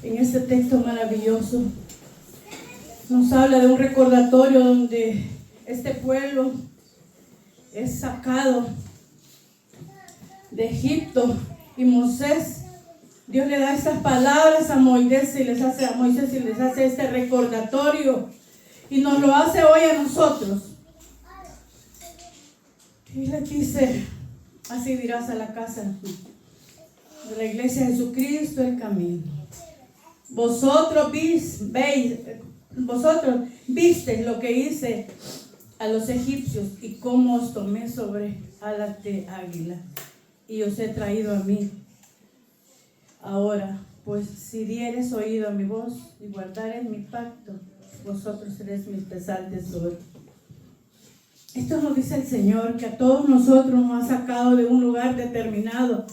en este texto maravilloso. Nos habla de un recordatorio donde este pueblo es sacado de Egipto y Dios le da estas palabras a Moisés y les hace este recordatorio y nos lo hace hoy a nosotros. Y les dice: así dirás a la casa de la iglesia de Jesucristo el camino. Vosotros visteis lo que hice a los egipcios y cómo os tomé sobre alas de águila y os he traído a mí. Ahora, pues, si dieres oído a mi voz y guardares mi pacto, vosotros seréis mi especial tesoro. Esto nos dice el Señor, que a todos nosotros nos ha sacado de un lugar determinado,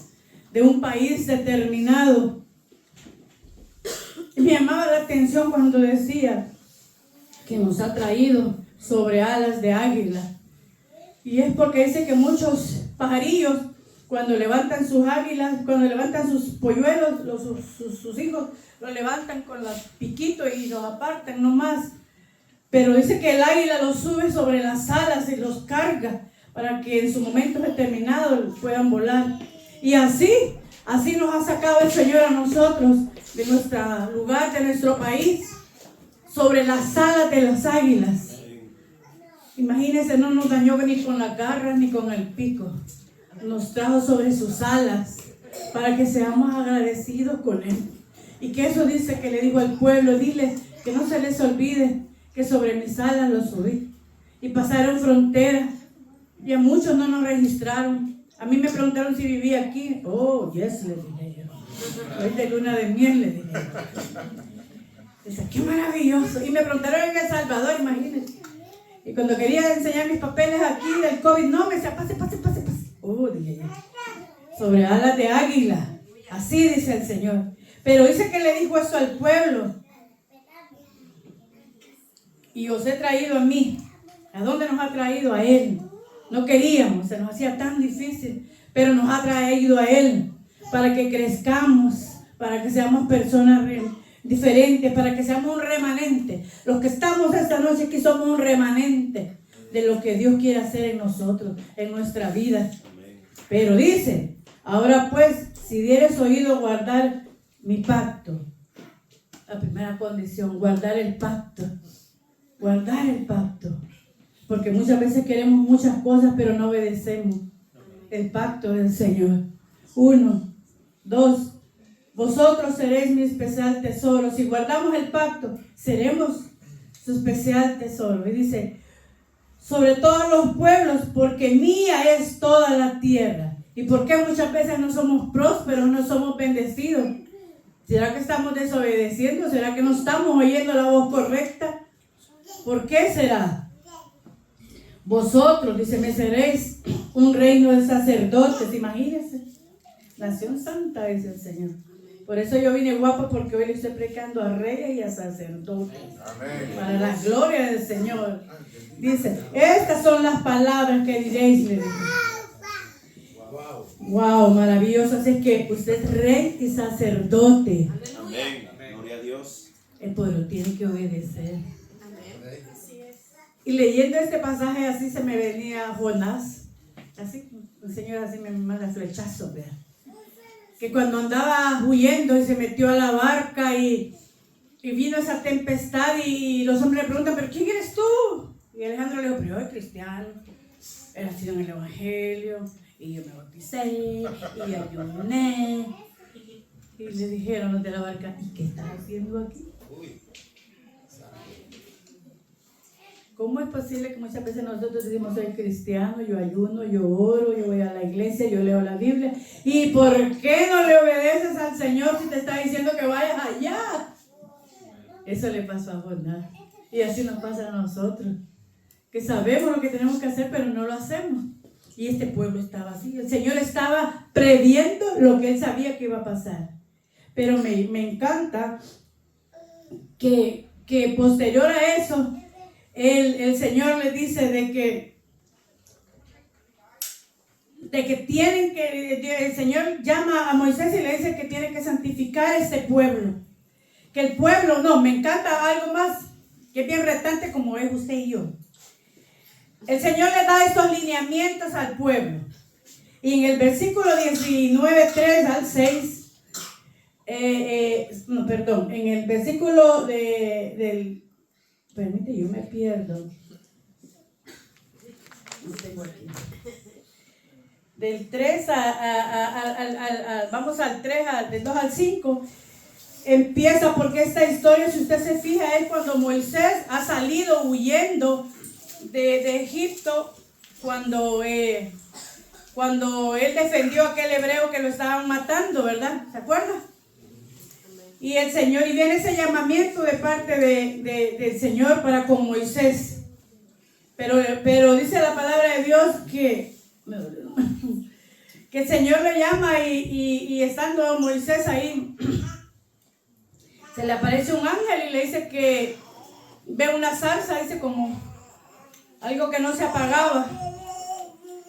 de un país determinado. Y me llamaba la atención cuando decía que nos ha traído sobre alas de águila. Y es porque dice que muchos pajarillos, cuando levantan sus águilas, cuando levantan sus polluelos, sus hijos, los levantan con los piquitos y los apartan nomás. Pero dice que el águila los sube sobre las alas y los carga para que en su momento determinado puedan volar. Y así nos ha sacado el Señor a nosotros de nuestro lugar, de nuestro país, sobre las alas de las águilas. Imagínense, no nos dañó ni con las garras ni con el pico. Nos trajo sobre sus alas para que seamos agradecidos con Él. Y que eso dice que le dijo al pueblo: diles que no se les olvide que sobre mis alas los subí. Y pasaron fronteras y a muchos no nos registraron. A mí me preguntaron si vivía aquí. Oh, yes, le dije yo. Hoy de luna de miel, le dije. Dice, qué maravilloso. Y me preguntaron en El Salvador, imagínense. Y cuando quería enseñar mis papeles aquí del COVID, no, me decía, pase. Oh, dije yo. Sobre alas de águila. Así dice el Señor. Pero dice que le dijo eso al pueblo. Y os he traído a mí. ¿A dónde nos ha traído? A Él. No queríamos, se nos hacía tan difícil, pero nos ha traído a Él para que crezcamos, para que seamos personas diferentes, para que seamos un remanente. Los que estamos esta noche aquí somos un remanente de lo que Dios quiere hacer en nosotros, en nuestra vida. Pero dice, ahora pues, si dieres oído, guardar mi pacto. La primera condición, guardar el pacto. Guardar el pacto. Porque muchas veces queremos muchas cosas, pero no obedecemos el pacto del Señor. 1, 2, vosotros seréis mi especial tesoro. Si guardamos el pacto, seremos su especial tesoro. Y dice, sobre todos los pueblos, porque mía es toda la tierra. ¿Y por qué muchas veces no somos prósperos, no somos bendecidos? ¿Será que estamos desobedeciendo? ¿Será que no estamos oyendo la voz correcta? ¿Por qué será? Vosotros, dice, me seréis un reino de sacerdotes. Imagínense, nación santa, dice el Señor. Por eso yo vine guapo, porque hoy le estoy predicando a reyes y a sacerdotes. Amén. Para la gloria del Señor. Dice, estas son las palabras que diréis, le dice. Wow, maravilloso. Así es que usted es rey y sacerdote. Amén. Gloria a Dios. El pueblo tiene que obedecer. Y leyendo este pasaje así se me venía Jonás, así, el Señor así me manda flechazos, ¿verdad? Que cuando andaba huyendo y se metió a la barca y vino esa tempestad y los hombres le preguntan, ¿pero quién eres tú? Y Alejandro le dijo, pero yo soy cristiano, he nacido en el Evangelio y yo me bauticé y ayuné. Y le dijeron los de la barca, ¿y qué estás haciendo aquí? ¿Cómo es posible que muchas veces nosotros decimos soy cristiano, yo ayuno, yo oro, yo voy a la iglesia, yo leo la Biblia? ¿Y por qué no le obedeces al Señor si te está diciendo que vayas allá? Eso le pasó a Jonás. Y así nos pasa a nosotros. Que sabemos lo que tenemos que hacer, pero no lo hacemos. Y este pueblo estaba así. El Señor estaba previendo lo que Él sabía que iba a pasar. Pero me encanta que posterior a eso, el Señor les dice de que el Señor llama a Moisés y le dice que tiene que santificar este pueblo. que el pueblo, no, me encanta algo más, que es bien retante como es usted y yo. El Señor le da estos lineamientos al pueblo. Y en el versículo 19, 3 al 6, en el versículo permite, yo me pierdo. No tengo aquí. Del 3 vamos al 3, del 2 al 5, empieza porque esta historia, si usted se fija, es cuando Moisés ha salido huyendo de Egipto, cuando él defendió a aquel hebreo que lo estaban matando, ¿verdad? ¿Se acuerda? Y el Señor, y viene ese llamamiento de parte del Señor para con Moisés. Pero dice la palabra de Dios que el Señor le llama y estando Moisés ahí, se le aparece un ángel y le dice que ve una zarza, dice como algo que no se apagaba.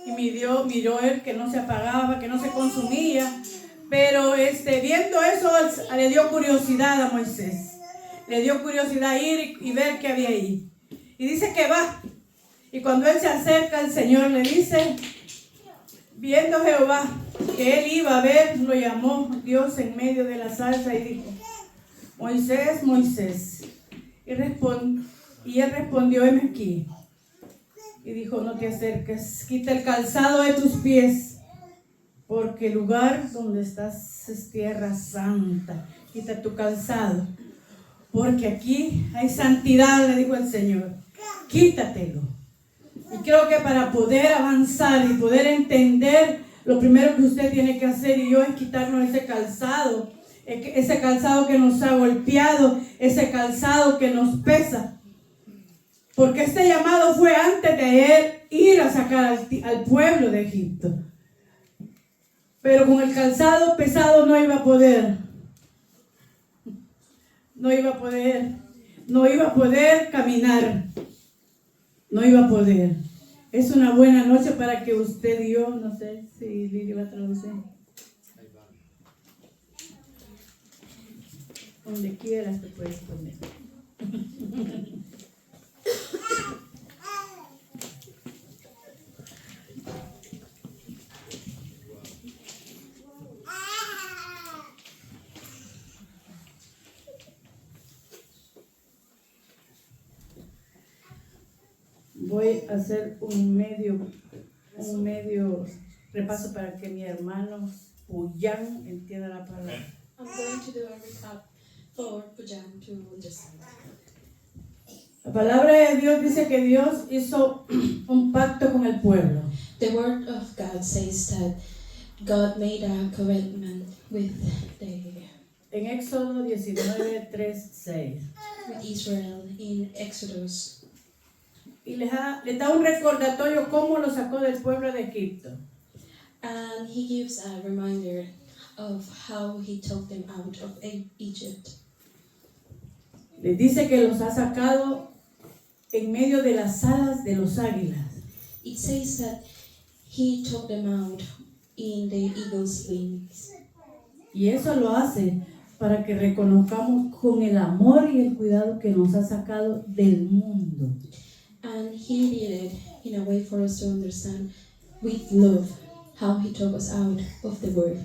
Y miró él que no se apagaba, que no se consumía. Pero viendo eso, le dio curiosidad a Moisés. Le dio curiosidad ir y ver qué había ahí. Y dice que va. Y cuando él se acerca, el Señor le dice, viendo Jehová que él iba a ver, lo llamó Dios en medio de la zarza y dijo, Moisés, Moisés. Y él respondió, heme aquí. Y dijo, no te acerques, quita el calzado de tus pies, porque el lugar donde estás es tierra santa. Quita tu calzado, porque aquí hay santidad, le dijo el Señor. Quítatelo. Y creo que para poder avanzar y poder entender, lo primero que usted tiene que hacer y yo es quitarnos ese calzado que nos ha golpeado, ese calzado que nos pesa. Porque este llamado fue antes de él ir a sacar al pueblo de Egipto. Pero con el calzado pesado no iba a poder caminar. No iba a poder. Es una buena noche para que usted y yo, no sé si Lili va a traducir. Donde quieras te puedes poner. Voy a hacer un medio repaso para que mi hermano Puyán entienda la palabra. I'm going to do a recap for Pujan to understand. La palabra de Dios dice que Dios hizo un pacto con el pueblo. The word of God says that God made a covenant with En Éxodo 19, 3, 6. with Israel in Exodus. Y les da un recordatorio cómo lo sacó del pueblo de Egipto. And he gives a reminder of how he took them out of Egypt. Les dice que los ha sacado en medio de las alas de los águilas. It says that he took them out in the eagle's wings. Y eso lo hace para que reconozcamos con el amor y el cuidado que nos ha sacado del mundo. And he did it in a way for us to understand with love how he took us out of the world.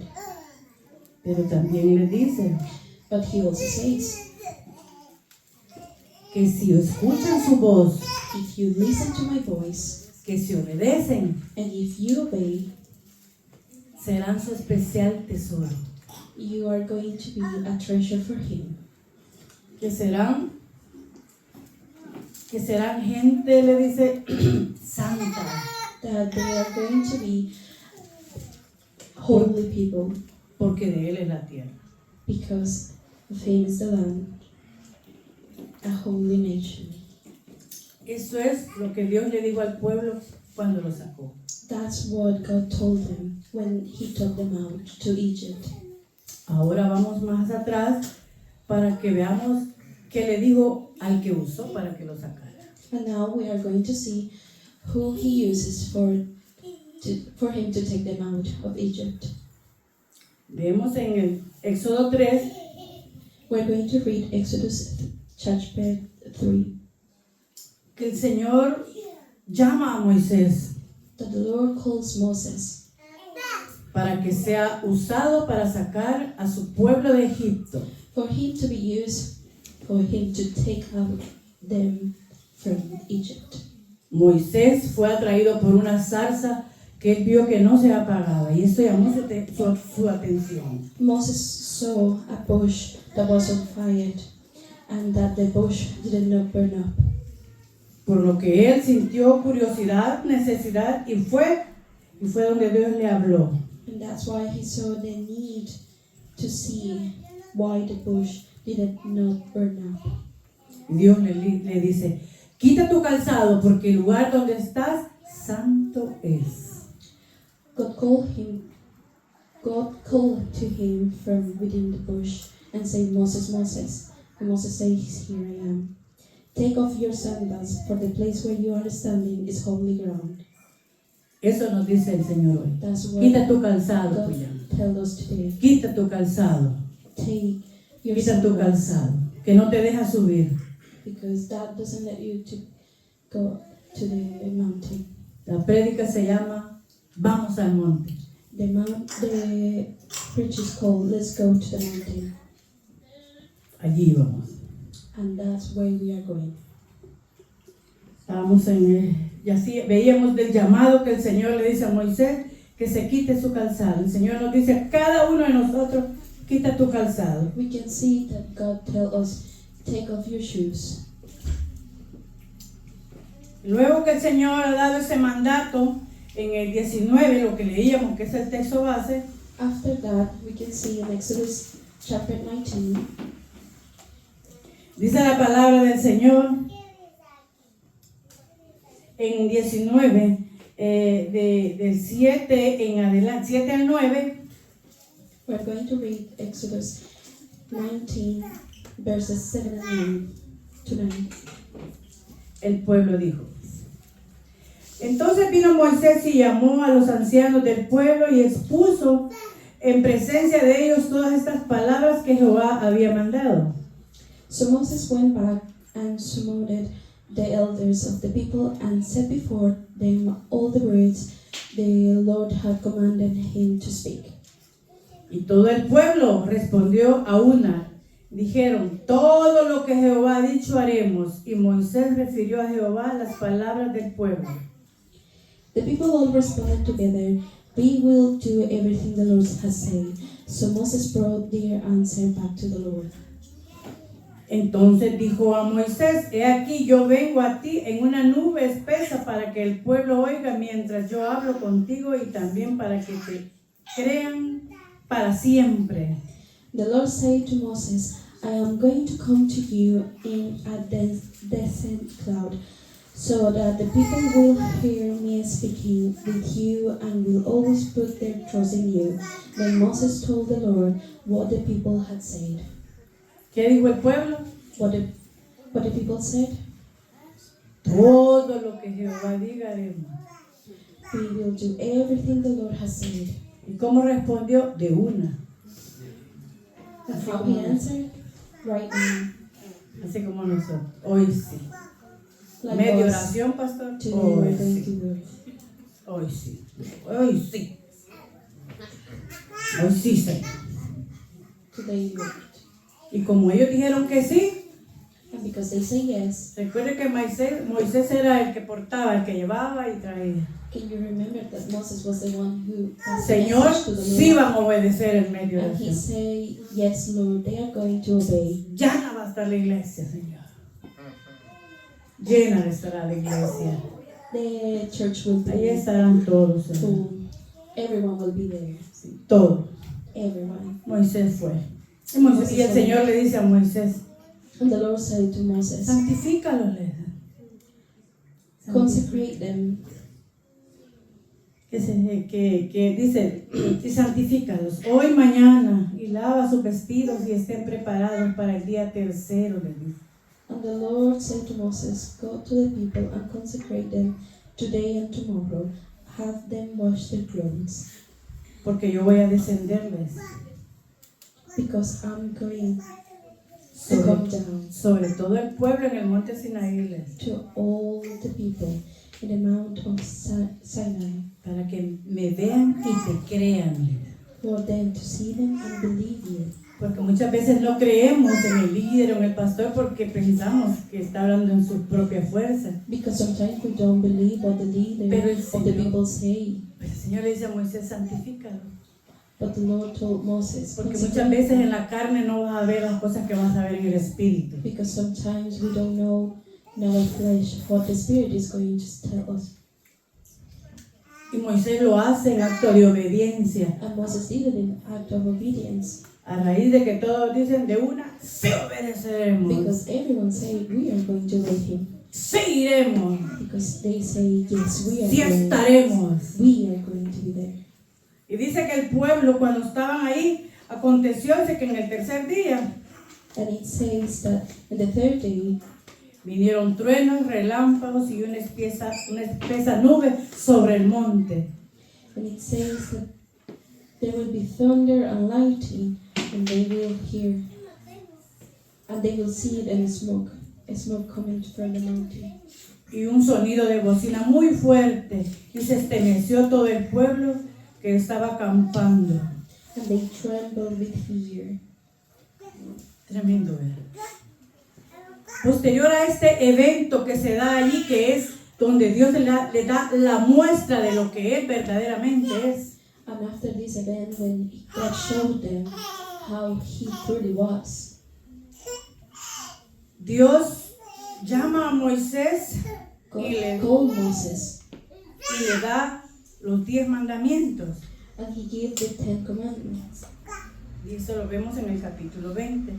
Pero también le dice But he also says, que si escuchan su voz, if you listen to my voice que si obedecen, and if you obey, serán su especial tesoro. you are going to be a treasure for him. Que serán gente, le dice, santa. That they are going to be holy people Porque de él es la tierra. because of him is the land, a holy nation. Eso es lo que Dios le dijo al pueblo cuando lo sacó. That's what God told them when he took them out to Egypt. Ahora vamos más atrás para que veamos qué le dijo al que usó para que lo sacara. And now we are going to see who he uses for him to take them out of Egypt. Vemos en el Éxodo 3, We're going to read Exodus chapter 3. que el Señor llama a Moisés That the Lord calls Moses para que sea usado para sacar a su pueblo de Egipto. for him to be used, for him to take out them from Egypt. Moisés fue atraído por una zarza que él vio que no se apagaba y esto llamó su atención. Moses saw a bush that was on fire and that the bush did not burn up. Por lo que él sintió curiosidad, necesidad y fue donde Dios le habló. And that's why he saw the need to see why the bush did not burn up. Y Dios le dice, quita tu calzado porque el lugar donde estás santo es. God called to him from within the bush and said, Moses, Moses. And Moses said, here I am. Take off your sandals, for the place where you are standing is holy ground. Eso nos dice el Señor hoy. That's what Quita tu calzado, God pues ya. tells us today. Quita tu calzado. Take your Quita tu sandals, calzado, que no te deja subir. because that doesn't let you to go to the mountain. La prédica se llama Vamos al monte. The preach is called Let's Go to the Mountain, Allí vamos. and that's where we are going. Estábamos y así veíamos del llamado que el Señor le dice a Moisés que se quite su calzado. El Señor nos dice a cada uno de nosotros, quita tu calzado. We can see that God tells us, take off your shoes. Luego que el Señor ha dado ese mandato en el 19, lo que leíamos, que es el texto base, After that, we can see in Exodus chapter 19, dice la palabra del Señor en 19, del 7 en adelante, 7 al 9, we're going to read Exodus 19, verses 7 and 9 to 9. el pueblo dijo. Entonces vino Moisés y llamó a los ancianos del pueblo y expuso en presencia de ellos todas estas palabras que Jehová había mandado. So Moses went back and summoned the elders of the people and set before them all the words the Lord had commanded him to speak. Y todo el pueblo respondió a una. Dijeron, todo lo que Jehová ha dicho haremos. Y Moisés refirió a Jehová las palabras del pueblo. The people all responded together, we will do everything the Lord has said. So Moses brought their answer back to the Lord. Entonces dijo a Moisés, he aquí yo vengo a ti en una nube espesa para que el pueblo oiga mientras yo hablo contigo y también para que te crean para siempre. The Lord said to Moses, I am going to come to you in a dense cloud, so that the people will hear me speaking with you and will always put their trust in you. Then Moses told the Lord what the people had said. ¿Qué dijo el pueblo? What the people said? Todo lo que Jehová diga haremos. We will do everything the Lord has said. ¿Y cómo respondió? De una. And how he answered? Right now. Así como nosotros. Hoy sí. Like Medio us. oración, pastor. Today we're Hoy going sí. to do it. Hoy sí. Hoy sí. Hoy sí, Señor. Today we worked. Y como ellos dijeron que sí, And because they say yes, recuerde que Moisés era el que portaba, el que llevaba y traía. can you remember that Moses was the one who passed the Señor, message to the sí Lord? van a obedecer en medio de And he eso. said, yes, Lord, they are going to obey. Llena va a estar la iglesia, Señor. Llena estará la iglesia. The church will Ahí be estarán todos, Señor. full. Everyone will be there. Todos. Everyone. Moisés fue. Y el Señor le dice a Moisés, And the Lord said to Moses, santifícalos, le dice. consecrate them. Que dice, y santifícalos hoy, mañana, y lava sus vestidos y estén preparados para el día tercero, le dice. And the Lord said to Moses, go to the people and consecrate them today and tomorrow. Have them wash their clothes, Porque yo voy a descenderles because I'm going to come down sobre todo el pueblo en el monte Sinaí, to all the people in the Mount of Sinai, para que me vean y te crean. for them to see them and believe you. Porque muchas veces no creemos en el líder o en el pastor porque pensamos que está hablando en su propia fuerza. Because sometimes we don't believe what the leader Pero el of the Señor- people say. Pero el Señor le dice a Moisés, santifícalo. But the Lord told Moses, Porque muchas veces en la carne no vas a ver las cosas que vas a ver en el espíritu. because sometimes we don't know in our flesh what the Spirit is going to tell us. Y Moisés lo hace en acto de obediencia. And Moses did it in act of obedience. A raíz de que todos dicen de una, sí obedeceremos, Because everyone said we are going to obey him. sí iremos, Because they say yes, we are sí going. estaremos. We are going to be there. Y dice que el pueblo cuando estaban ahí, aconteció que en el tercer día And it says that in the third day vinieron truenos, relámpagos y una espesa nube sobre el monte. and it says that there will be thunder and lightning, and they will hear, and they will see it in smoke coming from the mountain. Y un sonido de bocina muy fuerte y se estremeció todo el pueblo que estaba acampando. And they trembled with fear. Tremendo, ¿verdad? Posterior a este evento que se da allí, que es donde Dios le da la muestra de lo que Él verdaderamente es. And after this event, when God showed them how He truly was, Dios llama a Moisés God y le called Moses, da los 10 mandamientos. and He gave the 10 Commandments. Y eso lo vemos en el capítulo 20.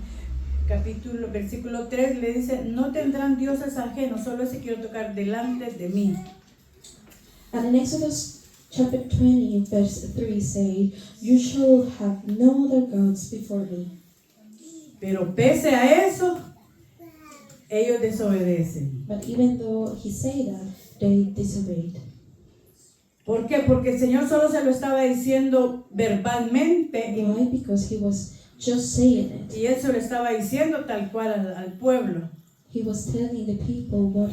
Versículo 3 le dice, no tendrán dioses ajenos, solo ese quiero tocar delante de mí. And in Exodus chapter 20, verse 3 say, "You shall have no other gods before me." Pero pese a eso, ellos desobedecen. But even though He said that, they disobeyed. ¿Por qué? Porque el Señor solo se lo estaba diciendo verbalmente Why? Because He was just saying it. y Él se lo estaba diciendo tal cual al pueblo. He was telling the people what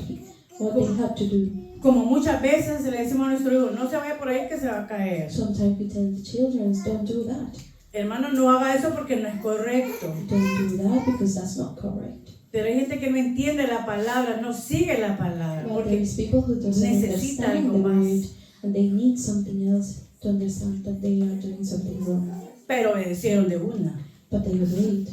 they had to do. Como muchas veces le decimos a nuestro hijo, no se vaya por ahí que se va a caer. Sometimes we tell the children, don't do that. Hermano, no haga eso porque no es correcto. Don't do that because that's not correct. Pero hay gente que no entiende la palabra, no sigue la palabra, But there porque is people who doesn't necesita understand algo the más. word and they need something else to understand that they are doing something wrong. pero obedecieron de una. But they obeyed.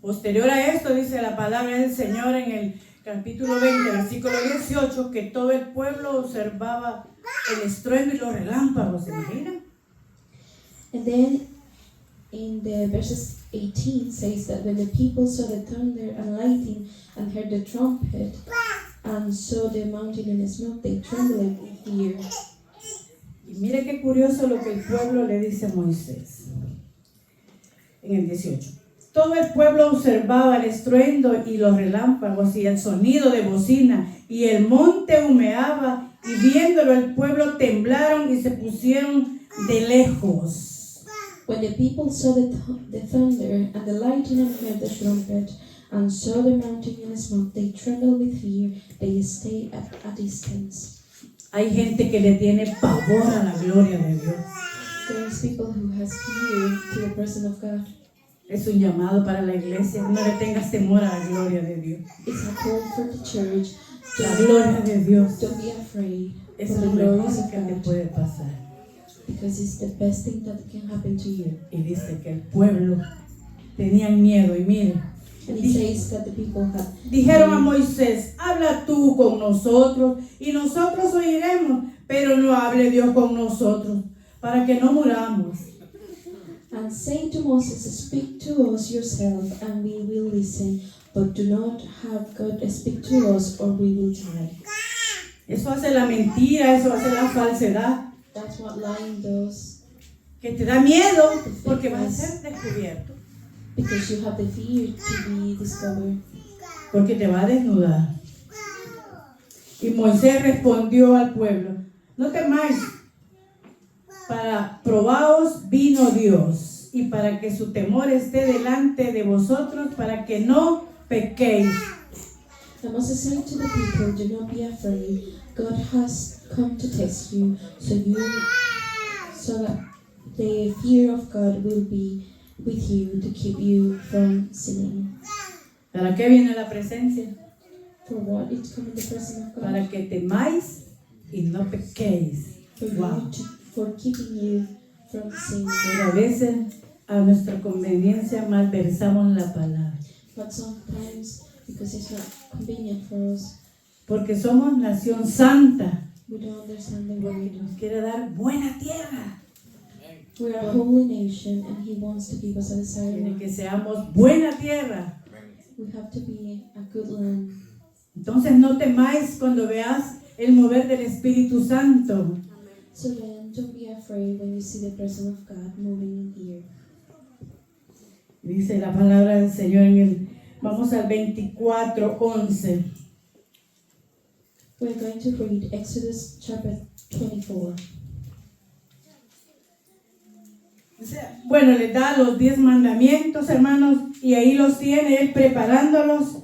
Posterior a esto dice la palabra del Señor en el capítulo 20, versículo 18, que todo el pueblo observaba el estruendo y los relámpagos. ¿Se imaginan? And then in the verses 18 says that when the people saw the thunder and lightning and heard the trumpet and saw the mountain in smoke, they trembled with fear. Y mire qué curioso lo que el pueblo le dice a Moisés. En el 18. Todo el pueblo observaba el estruendo y los relámpagos y el sonido de bocina, y el monte humeaba, y viéndolo el pueblo temblaron y se pusieron de lejos. When the people saw the thunder and the lightning and heard the trumpet and saw the mountain in smoke, they trembled with fear. They stayed at a distance. Hay gente que le tiene pavor a la gloria de Dios. There is people who has fear to the presence of God. Es un llamado para la iglesia. No le tengas temor a la gloria de Dios. It's a call for the church. La gloria de Dios Don't be afraid es for the lo glories mejor of que te God, puede pasar. because it's the best thing that can happen to you. Y dice que el pueblo tenían miedo. Y miren, And it says that the people have dijeron a Moisés, habla tú con nosotros y nosotros oiremos, pero no hable Dios con nosotros, para que no muramos. and say to Moses, speak to us yourself, and we will listen, but do not have God speak to us, or we will die. Eso hace la mentira, eso hace la falsedad, That's what lying does, que te da miedo porque vas a ser descubierto, because you have the fear to be discovered. porque te va a desnudar. Y Moisés respondió al pueblo, no temáis, para probaos vino Dios y para que su temor esté delante de vosotros, para que no pequéis. And Moses said to the people, "Do not be afraid. God has come to test you, so that the fear of God will be with you to keep you from sinning." ¿Para qué viene la presencia? For what? It's come in the presence of God. Para que temáis y no pequéis. Wow. For keeping you from sinning. Pero a veces a nuestra conveniencia malversamos la palabra. But sometimes, because it's not convenient for us, Porque somos nación santa. we don't understand the Porque word. nos quiere dar buena tierra. We are a holy nation, and He wants to give us a desired Quiere land. que seamos buena tierra. We have to be a good land. Entonces no temáis cuando veas el mover del Espíritu Santo. So then, don't be afraid when you see the presence of God moving in here. Dice la palabra del Señor vamos al 24:11. We're going to read Exodus chapter 24. Bueno, les da los 10 mandamientos, hermanos, y ahí los tiene Él preparándolos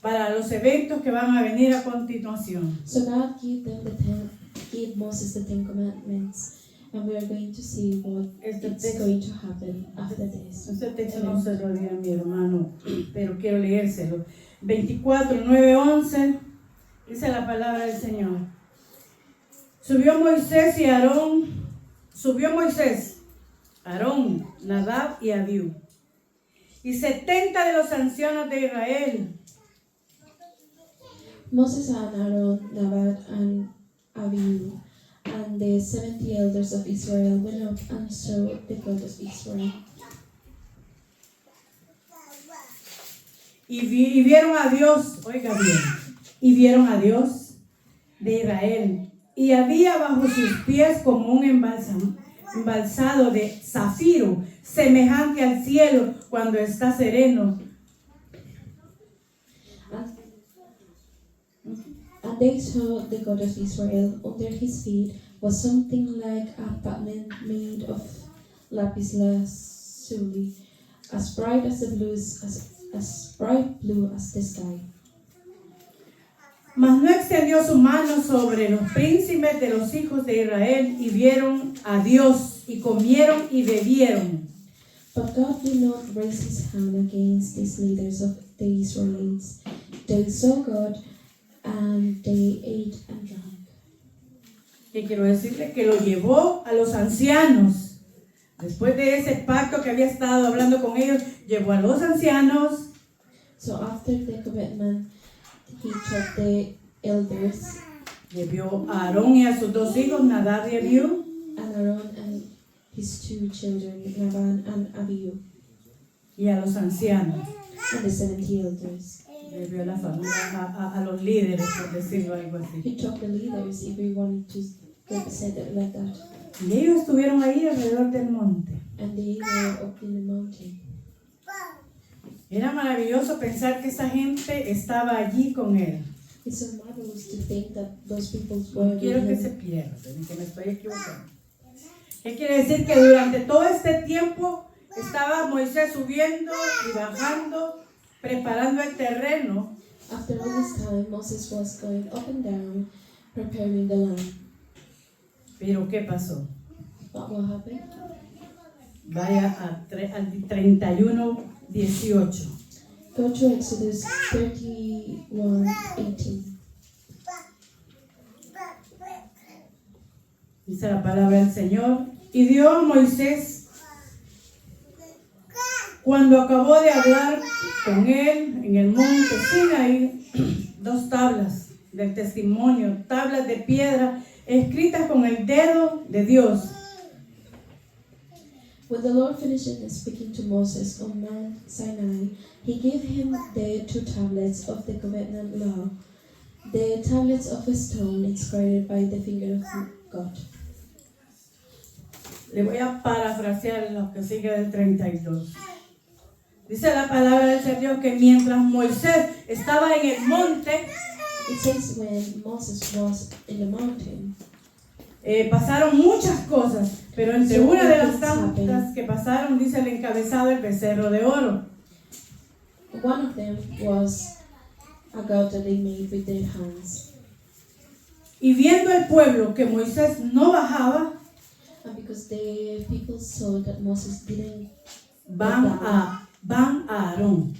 para los eventos que van a venir a continuación. So God gave Moses the 10 commandments, and we are going to see what Este is texto, going to happen after this. este texto no se lo di a mi hermano, pero quiero leérselo. 24:9-11, dice la palabra del Señor. Subió Moisés, Aarón, Nadab y Abiú, y 70 de los ancianos de Israel. Moses and Aaron, Nadab and Abihu, and the 70 elders of Israel went up and saw the God of Israel. Y vieron a Dios, oiga bien, y vieron a Dios de Israel. Y había bajo sus pies como un embalsado de zafiro, semejante al cielo cuando está sereno. And they saw the God of Israel. Under his feet was something like a pavement made of lapis lazuli, as bright as the blues, as bright blue as the sky. Mas no extendió su mano sobre los príncipes de los hijos de Israel, y vieron a Dios, y comieron y bebieron. But God did not raise his hand against these leaders of the Israelites. They saw God, and they ate and drank. Que quiero decirle que lo llevó a los ancianos. Después de ese pacto que había estado hablando con ellos, llevó a los ancianos. So after the commitment, he took the elders, Llevó a Aarón y a sus 2 hijos, Nadab y Abiú. and Aaron and his 2 children, Nadab and Abihu, Y a los ancianos. and the 70 elders. Llevó a la familia, a los líderes, por decirlo algo así. He took the leaders, if we wanted to represent it like that, Y ellos estuvieron ahí alrededor del monte. and they were up in the mountain. Era maravilloso pensar que esa gente estaba allí con él. It's so marvelous to think that those people were No quiero que with se him. pierdan, ni que me estoy equivocando. ¿Qué quiere decir? Que durante todo este tiempo estaba Moisés subiendo y bajando, preparando el terreno. After all this time, Moses was going up and down, preparing the land. Pero ¿qué pasó? But what happened? Vaya al 31:18. Go to Exodus 31:18. Dice la palabra del Señor. Y dio a Moisés, cuando acabó de hablar con él en el monte Sinaí, 2 tablas del testimonio, tablas de piedra escritas con el dedo de Dios. When the Lord finished speaking to Moses on Mount Sinai, he gave him the 2 tablets of the covenant law, the tablets of a stone inscribed by the finger of God. Le voy a parafrasear lo que sigue del 32. Dice la palabra del Señor que mientras Moisés estaba en el monte, It says when Moses was in the mountain, pasaron muchas cosas, Pero entre So una de las things happened. tantas que pasaron, dice el encabezado, el becerro de oro. One of them was a god that they made with their hands. Y viendo el pueblo que Moisés no bajaba, And because the people saw that Moses didn't, van a Aarón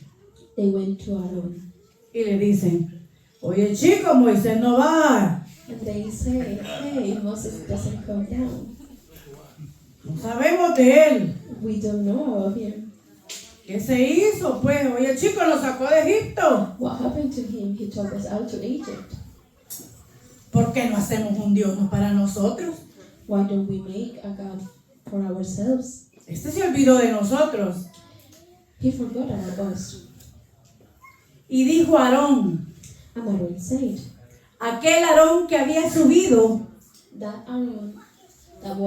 they went to Aaron. y le dicen, oye chico, Moisés no baja. And they say, hey, Moses doesn't come down. No sabemos de él. We don't know of him. ¿Qué se hizo? Pues, oye chico, lo sacó de Egipto. What happened to him? He took us out to Egypt. ¿Por qué no hacemos un Dios no para nosotros? Why don't we make a God for ourselves? Este se olvidó de nosotros. He forgot about us. Y dijo Aarón, And Aaron said, aquel Aarón que había subido, that Aaron that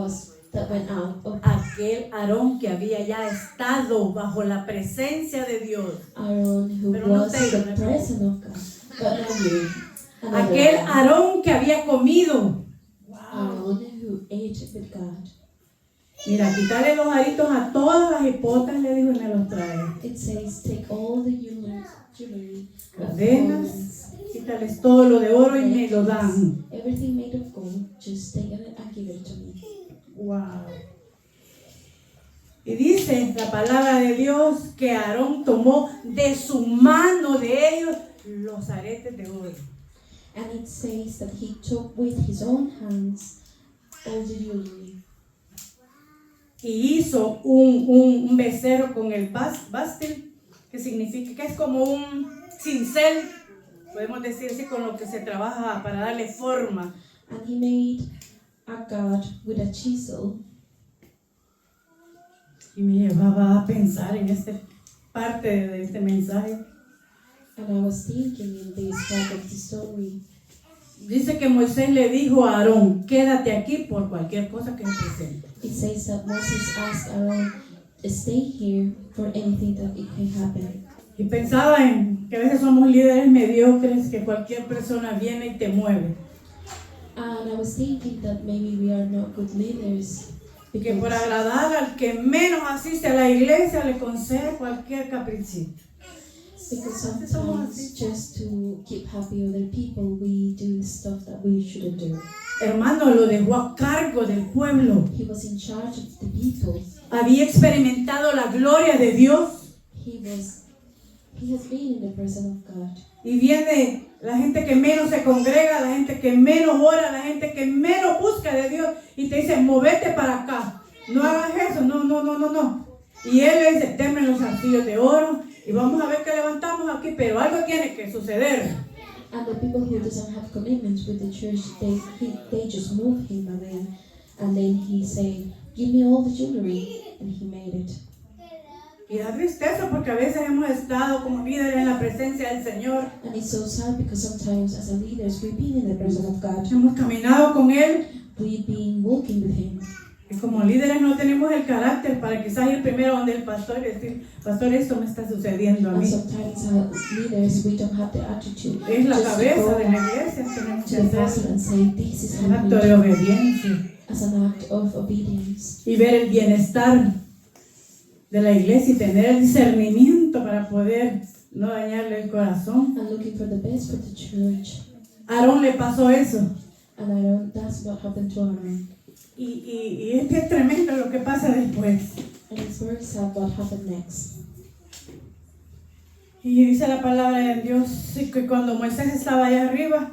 went out of aquel Aarón que había ya estado bajo la presencia de Dios, Aaron who Pero no was Taylor, the no. presence of God. But not you. Another aquel one. Aarón que había comido. Aaron who ate with God. Mira, quítale los aritos a todas las hipotas, le dijo, y me los trae. It says, take all the jewelry, Cadenas, quítales todo lo de oro y me lo dan. everything made of gold, just take it and give it to me. Wow. Y dice la palabra de Dios que Aarón tomó de su mano de ellos los aretes de oro. And it says that he took with his own hands all the jewelry. Y hizo un becerro con el bastil, que significa que es como un cincel, podemos decir así, con lo que se trabaja para darle forma. And he made a god with a chisel. Y me llevaba a pensar en esta parte de este mensaje. And I was thinking in this part of the story. Dice que Moisés le dijo a Aarón, quédate aquí por cualquier cosa que se presente. It says that Moses asked Aaron to stay here for anything that it can happen. Y pensaba en que a veces somos líderes mediocres, que cualquier persona viene y te mueve. And I was thinking that maybe we are not good leaders Y que por because, agradar al que menos asiste a la iglesia le concede cualquier caprichito. sometimes just to keep happy other people, we do stuff that we shouldn't do. Hermano, lo dejó a cargo del pueblo. He was in charge of the people. Había experimentado la gloria de Dios. He has been in the presence of God. Y viene la gente que menos se congrega, la gente que menos ora, la gente que menos busca de Dios. Y te dice, movete para acá. No hagas eso, no. Y él le dice, denme los arcillos de oro y vamos a ver qué levantamos aquí, pero algo tiene que suceder. And the people who doesn't have commitments with the church, they just move him away. And then he said, give me all the jewelry. And he made it. Y da tristeza porque a veces hemos estado como líderes en la presencia del Señor. And it's so sad because sometimes as a leaders, we've been in the presence of God. Hemos caminado con Él We've been walking with him. y como líderes no tenemos el carácter para quizás ir primero donde el pastor y decir, pastor, esto me está sucediendo a And mí. sometimes as leaders, we don't have the attitude Es la just to cabeza go de la iglesia, tenemos to que the pastor hacer and say, this is un acto de happening obediencia as an act of obedience. y ver el bienestar de la iglesia y tener el discernimiento para poder no dañarle el corazón. And looking for the best for the church. A Aarón le pasó eso. And that's what happened to Aaron. Y es que es tremendo lo que pasa después. And it's very sad what happened next. Y dice la palabra de Dios que cuando Moisés estaba allá arriba,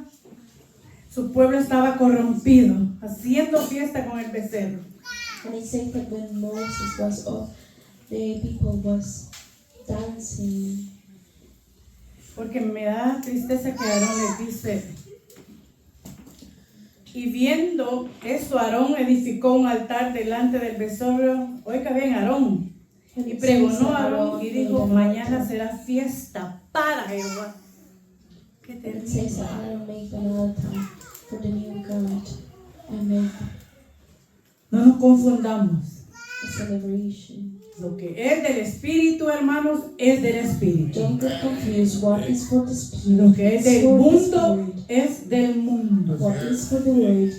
su pueblo estaba corrompido, haciendo fiesta con el becerro. And it says that when Moses was up, the people was dancing. Porque me da tristeza que Aarón les dice, y viendo esto, Aarón edificó un altar delante del becerro. Oiga bien, Aarón. And Y it says pregonó that a Aarón y made dijo, an mañana altar. será fiesta para Jehová. Qué And it says terrible. that Aaron made an altar for the new God and made No nos confundamos. a celebration. Lo que es del Espíritu, hermanos, es del Espíritu. Don't get confused. What is for the spirit? Lo que es is del for the mundo spirit. es del mundo. What is for the word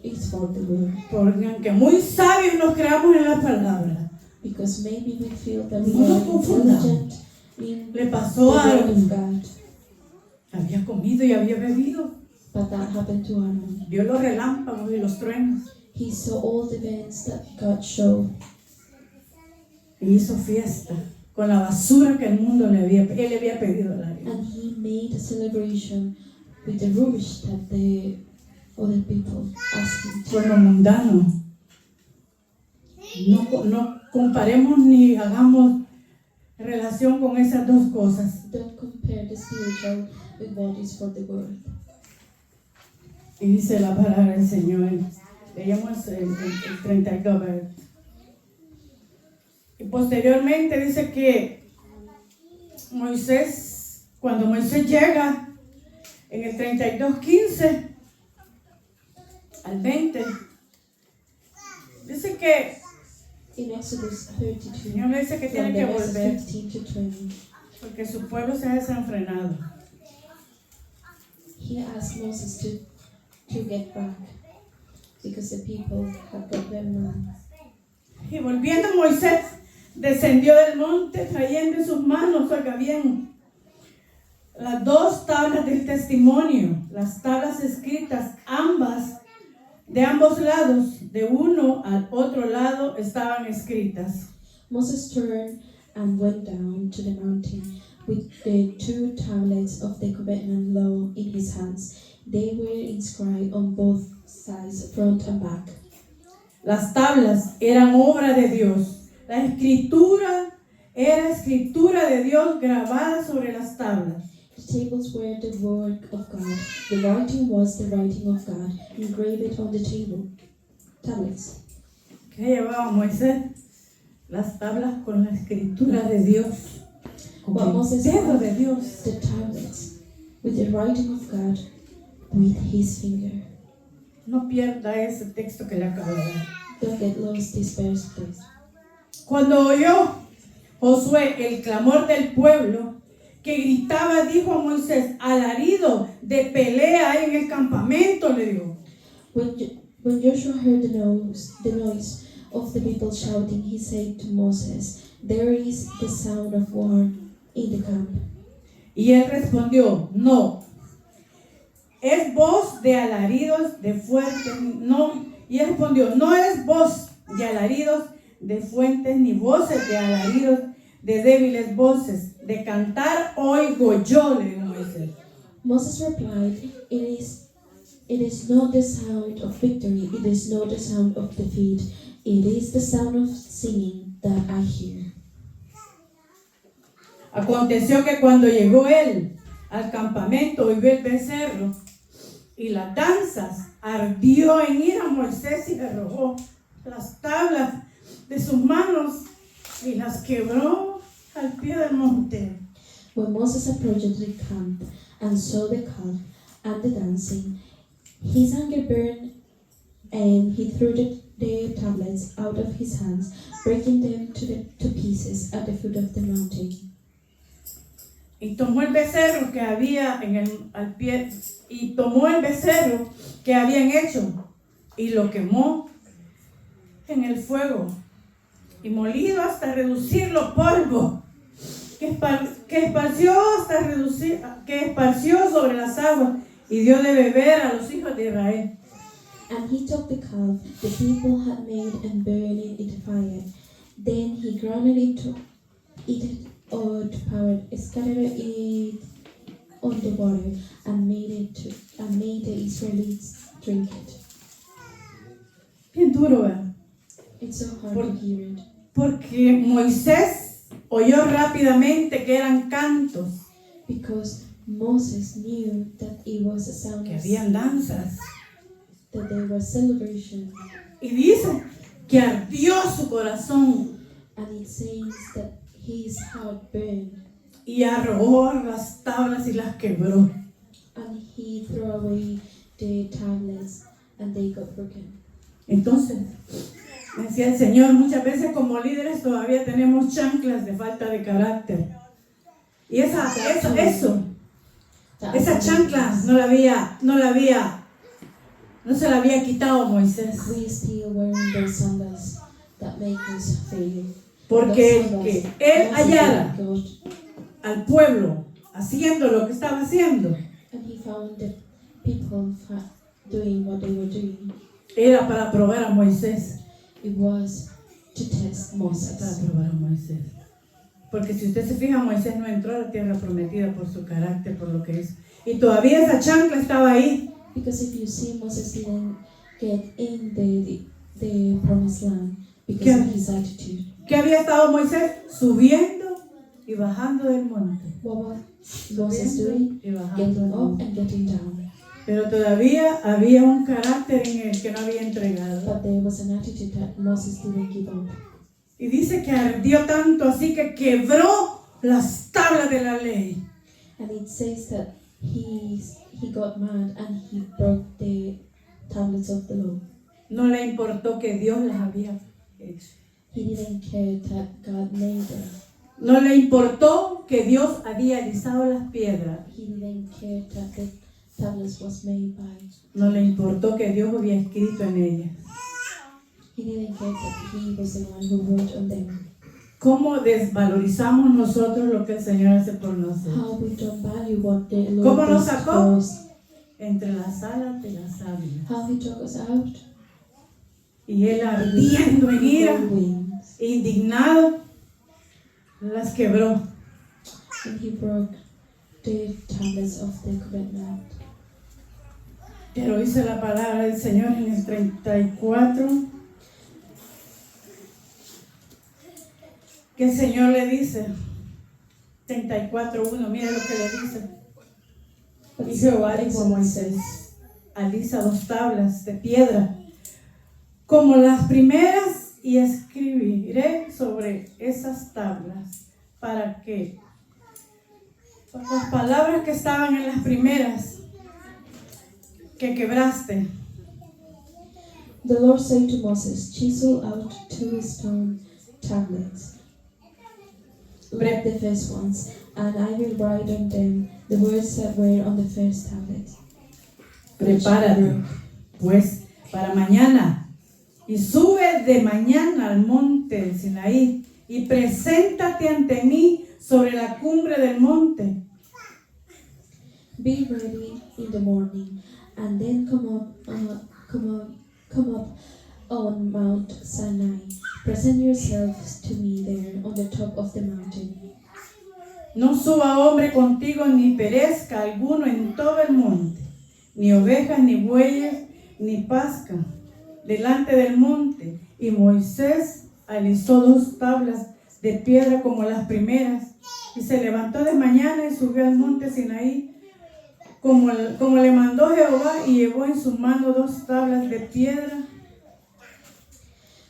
is for the word. Porque aunque muy sabios nos creamos en la palabra, Because maybe we feel that we No nos are confundamos. intelligent in le the pasó word algo. of God, Había comido y había bebido. but that happened to Aaron. Vio los relámpagos y los truenos. He saw all the events that God showed, Y hizo fiesta con la basura que el mundo él le había pedido al área. and he made a celebration with the rubbish that the other people asked him to. Con lo mundano. No comparemos ni hagamos relación con esas dos cosas. Don't compare the spiritual with what is for the world. Y dice la palabra del Señor. Leíamos el 32, ¿verdad? Y posteriormente dice que cuando Moisés llega en el 32:15 al 20, dice que In Exodus el 32, Señor le dice que tiene from que the verse volver 15 to 20, porque su pueblo se ha desenfrenado. he asked Moses to get back because the people had got them wrong. Y volviendo Moisés descendió del monte trayendo en sus manos, oiga bien, las 2 tablas del testimonio, las tablas escritas, ambas, de ambos lados, de uno al otro lado estaban escritas. Moses turned and went down to the mountain with the 2 tablets of the covenant law in his hands. They were inscribed on both sides, front and back. Las tablas eran obra de Dios. La escritura era escritura de Dios grabada sobre las tablas. The tables were the work of God. The writing was the writing of God, engraved on the tablets. ¿Qué llevaba Moisés? Las tablas con la escritura de Dios. Con What el Moses dedo had, de Dios. the tablets, with the writing of God, with his finger. No pierda ese texto que le acabo de dar. Don't get lost this verse, please. Cuando oyó Josué el clamor del pueblo que gritaba, dijo a Moisés, alarido de pelea hay en el campamento, le dijo. When Joshua heard the noise of the people shouting, he said to Moses, "There is the sound of war in the camp." Y él respondió, no, es voz de alaridos de fuertes, no. Y él respondió, no es voz de alaridos de fuentes, ni voces de alaridos de débiles voces. De cantar oigo yo, le dijo Moisés. Moses replied, It is not the sound of victory, it is not the sound of defeat, it is the sound of singing that I hear. Aconteció que cuando llegó él al campamento y vio el becerro y las danzas, ardió en ira Moisés y le arrojó las tablas de sus manos y las quebró al pie del monte. When Moses approached the camp and saw the calf and the dancing, his anger burned, and he threw the tablets out of his hands, breaking them to pieces at the foot of the mountain. Y tomó el becerro que había al pie, y tomó el becerro que habían hecho y lo quemó en el fuego y molido hasta reducirlo polvo, que esparció sobre las aguas y dio de beber a los hijos de Israel. And he took the calf the people had made and burned it in the fire. Then he ground it to powder, scattered it on the water, and made the Israelites drink it. Bien duro, ¿verdad? It's so hard to hear it. Porque Moisés oyó rápidamente que eran cantos, Because Moses knew that it was a sound que of habían danzas. that there was celebration, Y dice que ardió su corazón and it says that his heart burned, y arrojó las tablas y las quebró. and he threw away the tablets, and they got broken. Entonces, me decía el Señor, muchas veces como líderes todavía tenemos chanclas de falta de carácter. Y esa chancla no la había No se la había quitado Moisés. we still wearing those sandals that make us fail. Porque Those el que sandals, él Moses hallara didn't go, al pueblo haciendo lo que estaba haciendo, and he found the people doing what they were doing. era para probar a Moisés. It was to test Para Moses. probar a Moisés. Porque si usted se fija, Moisés no entró a la tierra prometida por su carácter, por lo que hizo. Y todavía esa chancla estaba ahí. Because if you see, Moses didn't get in the promised land because of his attitude. ¿Qué había estado Moisés? Subiendo y bajando del monte. What was Moses doing? Y bajando Getting del up monte. and getting down. Pero todavía había un carácter en él que no había entregado. But there was an attitude that Moses didn't give up. Y dice que ardió tanto así que quebró las tablas de la ley. And it says that he got mad and he broke the tablets of the law. No le importó que Dios las había hecho. He didn't care that God made them. No le importó que Dios había alisado las piedras. He didn't care that the tablets was made by. No le importó que Dios había escrito en ellas. He didn't care that he was the one who wrote on them. ¿Cómo desvalorizamos nosotros lo que el Señor hace por nosotros? How we don't value what the Lord ¿Cómo nos does sacó? for us. Entre las alas de las águilas. How he took us out. Y él ardiendo en ira, With wings. indignado, las quebró. And he broke the tablets of the covenant. Pero dice la palabra del Señor en el 34, que el Señor le dice, 34:1, mire lo que le dice. Y Jehová dijo a Moisés, alisa 2 tablas de piedra, como las primeras, y escribiré sobre esas tablas, para que las palabras que estaban en las primeras, que quebraste, The Lord said to Moses, chisel out 2 stone tablets, like the first ones, and I will write on them the words that were on the first tablets. prepárate, pues, para mañana, y sube de mañana al monte del Sinaí, y preséntate ante mí sobre la cumbre del monte. Be ready in the morning, and then come up on Mount Sinai. Present yourselves to me there on the top of the mountain. No suba hombre contigo, ni perezca alguno en todo el monte, ni ovejas, ni bueyes, ni pasca, delante del monte. Y Moisés alisó 2 tablas de piedra como las primeras, y se levantó de mañana y subió al monte Sinaí, como le mandó Jehová, y llevó en su mano 2 tablas de piedra.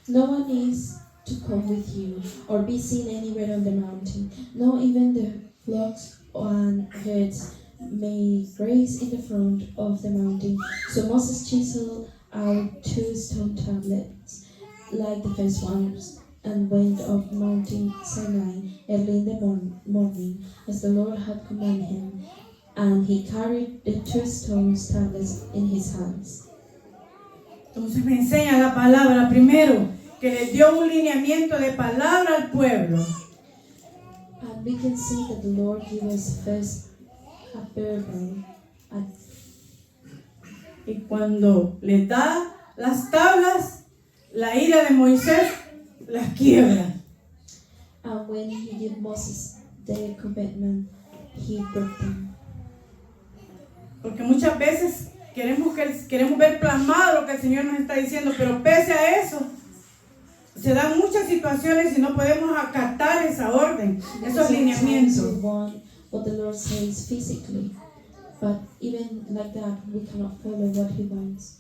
No one is to come with you, or be seen anywhere on the mountain. No, even the flocks and herds may graze in the front of the mountain. So Moses chiseled out 2 stone tablets, like the first ones, and went up Mountain Sinai early in the morning, as the Lord had commanded him. And he carried the 2 stone tablets in his hands. Entonces me enseña la palabra primero, que le dio un lineamiento de palabra al pueblo. And we can see that the Lord gave us first a parable. Y cuando le da las tablas, la ira de Moisés las quiebra. And when he gave Moses the commandment, he broke them. Porque muchas veces queremos ver plasmado lo que el Señor nos está diciendo, pero pese a eso, se dan muchas situaciones y no podemos acatar esa orden, esos Sometimes lineamientos. we want what the Lord says physically, but even like that, we cannot follow what He wants.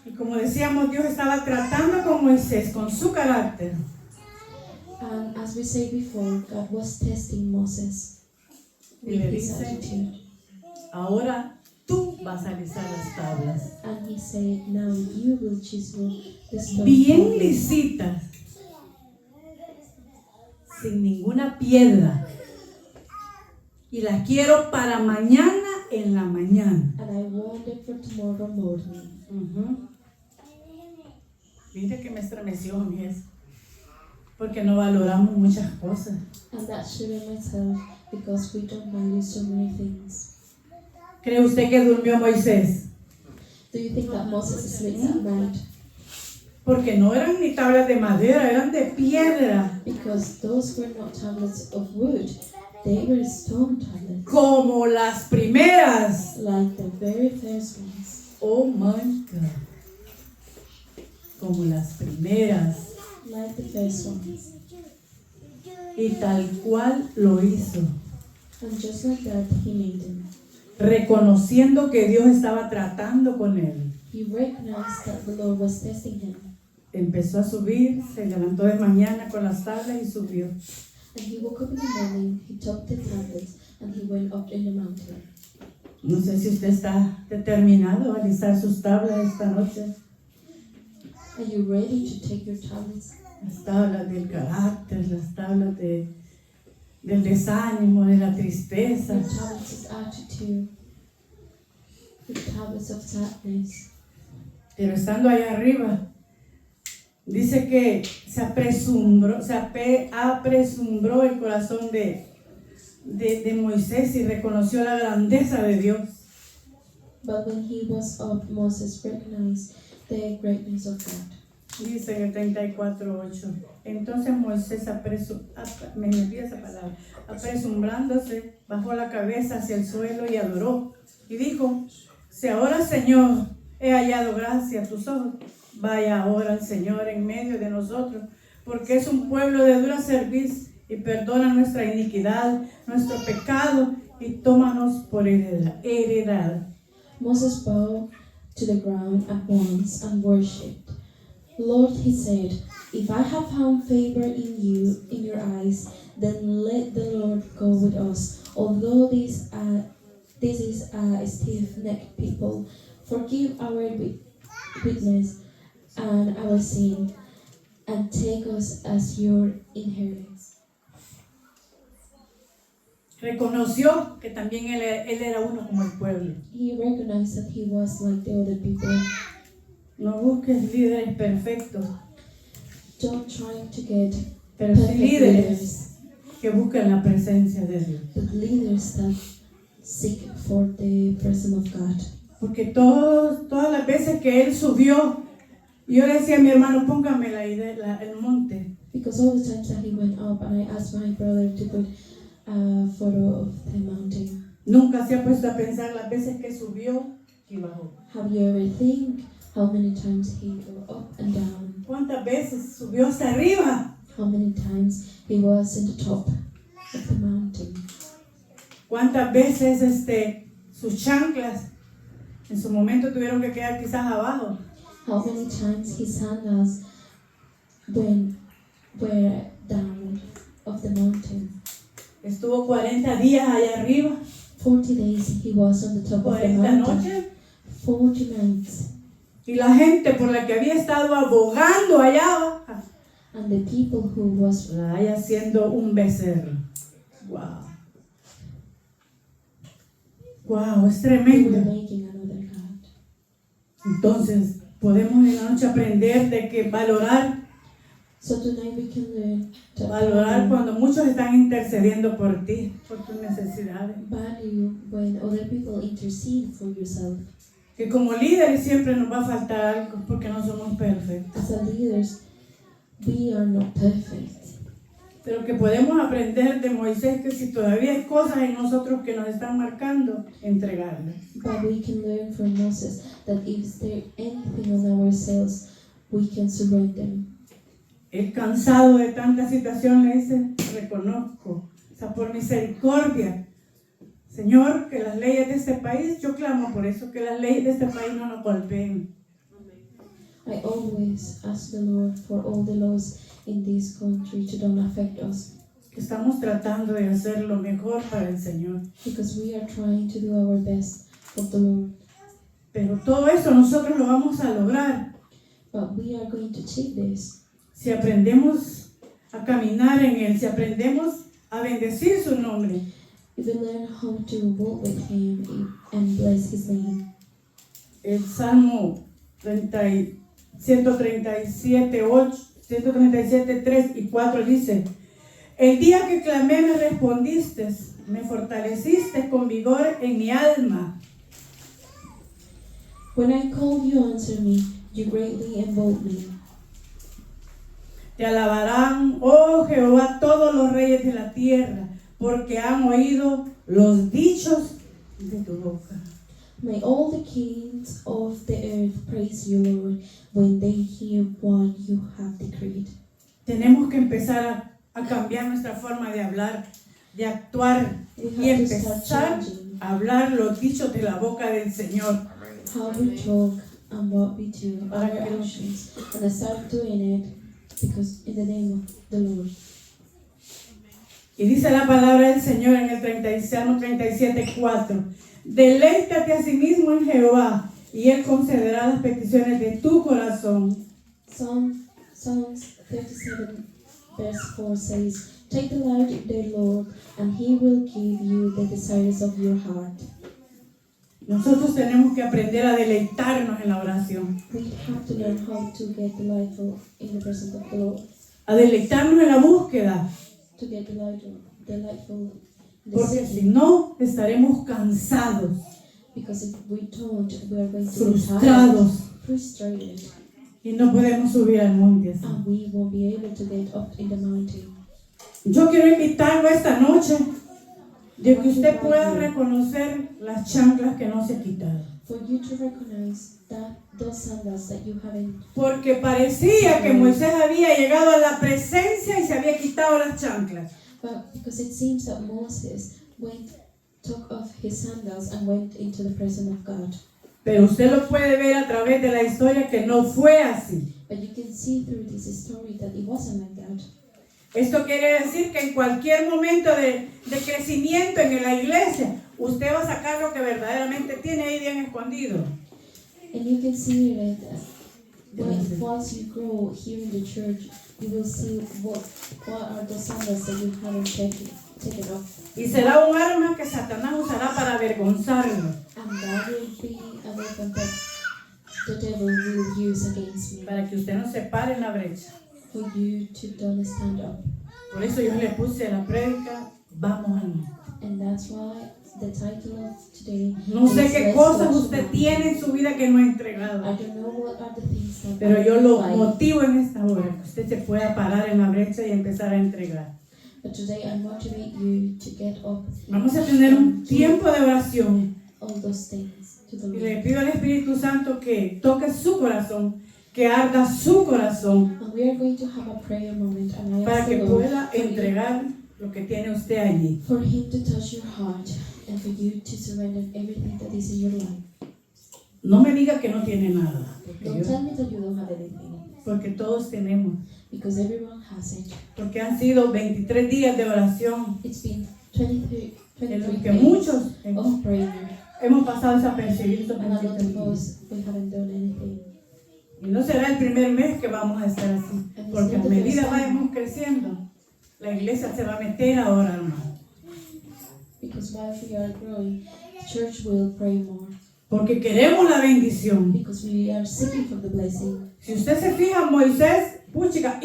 Y como decíamos, Dios estaba tratando con Moisés, con su carácter. And as we said before, God was testing Moses Y with le his dice, attitude. ahora tú vas a alisar las tablas. And He said, now you will chisel the stone Bien tablets, lisitas, sin ninguna piedra. Y las quiero para mañana en la mañana. and I want it for tomorrow morning. Ujú. Mire que me estremeció a mí eso, porque no valoramos muchas cosas. And that shouldn't myself because we don't value so many things. ¿Cree usted que durmió Moisés? Do you think that Moses sleeps at night? Porque no eran ni tablas de madera, eran de piedra, Because those were not tablets of wood, they were stone tablets, como las primeras. like the very first ones. Oh my God. Como las primeras. Like the first ones. Y tal cual lo hizo, And just like that, he made them. reconociendo que Dios estaba tratando con él. He recognized that the Lord was testing him. Empezó a subir, se levantó de mañana con las tablas y subió. And he woke up in the morning, he took the tablets, and he went up in the mountain. No sé si usted está determinado a alisar sus tablas esta noche. Are you ready to take your tablets? Las tablas del carácter, las tablas del desánimo, de la tristeza. Your tablets of attitude, the tablets of sadness. Pero estando allá arriba, dice que se apresuró el corazón de Moisés y reconoció la grandeza de Dios. But when he was up, Moses recognized the greatness of God. Dice en el 34:8. Entonces Moisés, me olvidé esa palabra, apresurándose, bajó la cabeza hacia el suelo y adoró. Y dijo: si ahora, Señor, he hallado gracia a tus ojos, vaya ahora el Señor en medio de nosotros, porque es un pueblo de dura cerviz, y perdona nuestra iniquidad, nuestro pecado, y tómanos por heredad. Moses bowed to the ground at once and worshipped. Lord, he said, if I have found favor in you, in your eyes, then let the Lord go with us. Although this is a stiff-necked people, forgive our witness and our sin, and take us as your inheritance. Reconoció que también él era uno como el pueblo. He recognized that he was like the other people. No busques líderes perfectos, Don't try to get pero sí perfect líderes leaders, que buscan la presencia de Dios. but leaders that seek for the presence of God. Porque todas las veces que él subió, yo le decía a mi hermano: póngame el monte. Because all the times that he went up, and I asked my brother to put a photo of the mountain. Nunca se ha puesto a pensar las veces que subió y bajó. Have you ever think how many times he go up and down? ¿Cuántas veces subió hasta arriba? How many times he was in the top of the mountain? ¿Cuántas veces sus chanclas en su momento tuvieron que quedar quizás abajo? How many times his sandals were down of the mountain? Estuvo 40 días allá arriba, 40 days he was on the top of the 40 mountain. noches. 40 nights. Y la gente por la que había estado abogando allá abajo, And the people who was la hay haciendo un becerro. Wow. Wow, es they were tremendo. making another God. Entonces, podemos en la noche aprender de que valorar So tonight we can learn to Valorar cuando muchos están intercediendo por ti, por tus necesidades. value when other people intercede for yourself. Que como líderes siempre nos va a faltar algo porque no somos perfectos. As a leaders, we are not perfect. Pero que podemos aprender de Moisés que si todavía hay cosas en nosotros que nos están marcando, entregarlas. But we can learn from Moses that if there anything on ourselves, we can surrender them. Él, cansado de tanta situación, le dice: reconozco, o sea, por misericordia, Señor, que las leyes de este país, yo clamo por eso, que las leyes de este país no nos golpeen. I always ask the Lord for all the laws in this country to don't affect us, Que estamos tratando de hacer lo mejor para el Señor. because we are trying to do our best for the Lord. Pero todo eso nosotros lo vamos a lograr But we are going to achieve this si aprendemos a caminar en Él, si aprendemos a bendecir su nombre. if we learn how to walk with Him and bless His name. El Salmo 137, 8, 137, 3 y 4 dice: el día que clamé me respondiste, me fortaleciste con vigor en mi alma. When I called, you answered me. You greatly emboldened me. Te alabarán, oh Jehová, todos los reyes de la tierra, porque han oído los dichos de tu boca. May all the kings of the earth praise you, Lord, when they hear what you have decreed. Tenemos que empezar a cambiar nuestra forma de hablar, de actuar y empezar a hablar los dichos de la boca del Señor. How we talk and what we do, our actions, and I start doing it because in the name of the Lord. Y dice la palabra del Señor en el Salmo 37:4: deleítate a sí mismo en Jehová, y Él concederá las peticiones de tu corazón. Psalms 37 verse 4 says, take delight in the Lord, and He will give you the desires of your heart. Nosotros tenemos que aprender a deleitarnos en la oración, We have to learn how to get delightful in the presence of the Lord, a deleitarnos en la búsqueda, to get delightful in the porque si seeking. no estaremos cansados, Because if we don't, we are going to be frustrados, tired, frustrated, y no podemos subir al monte así. and we won't be able to get up in the mountain. Yo quiero invitarlo esta noche de que usted pueda reconocer las chanclas que no se ha quitado. For you to recognize that those sandals that you haven't, Porque parecía que Moisés había llegado a la presencia y se había quitado las chanclas. but because it seems that Moses took off his sandals and went into the presence of God. Pero usted lo puede ver a través de la historia que no fue así. But you can see through this story that it wasn't like that. Esto quiere decir que en cualquier momento de crecimiento en la iglesia, usted va a sacar lo que verdaderamente tiene ahí bien escondido. And you can see that once you grow here in the church, you will see what are the sandals that you haven't taken off. Y será un arma que Satanás usará para avergonzarlo, And that will be a weapon that the devil will use against me, para que usted no se pare en la brecha. for you to don't stand up. Por eso yo le puse a la prédica, vamos al monte. And that's why the title of today No sé is qué Let's cosas Go to usted Mountain. tiene en su vida que no ha I entregado. don't know what are the things that Pero are yo in lo life, motivo en esta hora, que usted se pueda parar en la brecha y empezar a entregar. but today I motivate you to get up Vamos a tener un tiempo de oración all those things to the y le Lord. pido al Espíritu Santo que toque su corazón, que arda su corazón, And we are going to have a prayer moment, and I para ask que the Lord pueda entregar lo que tiene usted allí. for Him to touch your heart and for you to surrender everything that is in your life. No me diga que no tiene nada, Don't tell me that you don't have anything, porque todos tenemos, because everyone has it. porque han sido 23 días de oración It's been 23 en los que days muchos of prayer, hemos pasado desapercibidos. and a lot of us, we haven't done anything. Y no será el primer mes que vamos a estar así, porque a medida vayamos creciendo, la iglesia se va a meter ahora, hermano. Because while we are growing, church will pray more. Porque queremos la bendición. Because we are seeking for the blessing. Si usted se fija, Moisés, puchica,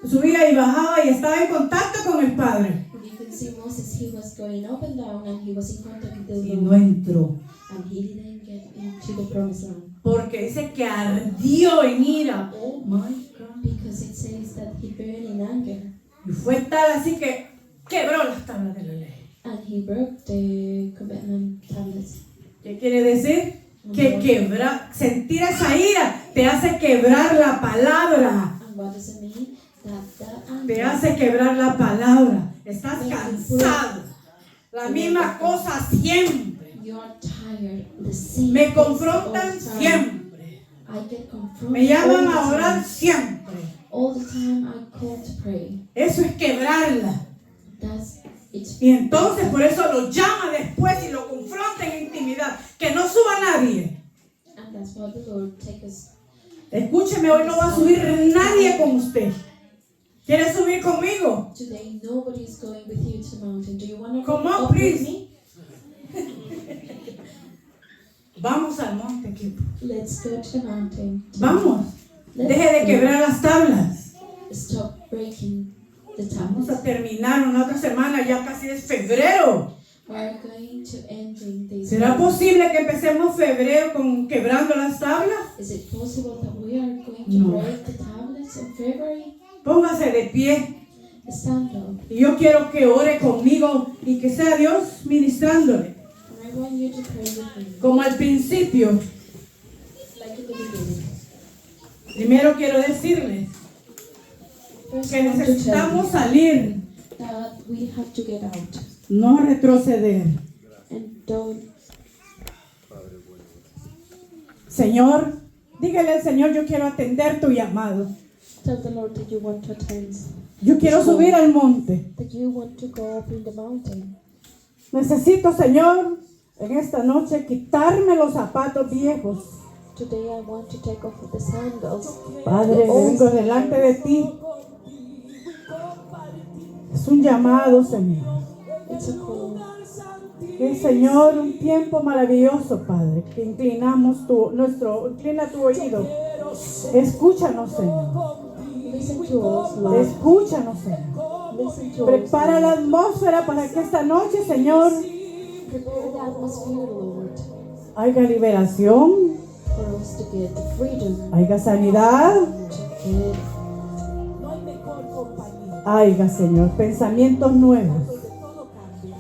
subía y bajaba y estaba en contacto con el Padre. And you can see Moses, he was going up and down, and he was in contact with the Y Lord, no entró. and he didn't get into the promised land. Porque dice que ardió en ira. Oh my God. Because it says that he burned in anger, Y fue tal así que quebró las tablas de la ley. and he broke the covenant tablets. ¿Qué quiere decir? Que sentir esa ira te hace quebrar la palabra. And what does it mean? That Te anger hace quebrar la palabra. Estás cansado. La misma cosa siempre. you are tired. The same Me things all confrontan the time. siempre. I get confronted. Me llaman all the a orar time. siempre. All the time I call to pray. Eso es quebrarla. It's Y entonces por eso lo llama después y lo confronta en intimidad. Que no suba nadie. and that's why the Lord take us. Escúcheme, hoy no va a subir nadie con usted. ¿Quieres subir conmigo? Today, nobody is going with you to the mountain. Do you want to Come go on, up please. with me? Vamos al monte, equipo. Let's go to the mountain. Vamos. Let's Deje de go. quebrar las tablas. Stop breaking the Vamos tablets. a terminar una otra semana, ya casi es febrero. We are going to ending this. ¿Será posible que empecemos febrero con quebrando las tablas? Is it possible that we are going to No. break the tablets in February? Póngase de pie. Stand up. Y yo quiero que ore conmigo y que sea Dios ministrándole. And I want you to pray with me, Como al principio, like in the beginning. primero quiero decirles First, que I want to tell necesitamos you salir, that we have to get out no retroceder. and don't. Señor, dígale al Señor, yo quiero atender tu llamado. Tell the Lord that you want to attend, Yo quiero subir al monte. that you want to go up in the mountain. Necesito, Señor, en esta noche quitarme los zapatos viejos. Today I want to take off the sandals. Padre, vengo delante de ti. Es un llamado, Señor. It's a call. Que, Señor, un tiempo maravilloso, Padre, que inclina tu oído. Escúchanos, Señor. Listen to us, Lord. Escúchanos, Señor. Listen to Prepara us. la atmósfera para que esta noche, Señor, Prepare the atmosphere, Lord, haya liberación, for us to get the freedom, haya sanidad, to get, haya, Señor, pensamientos nuevos.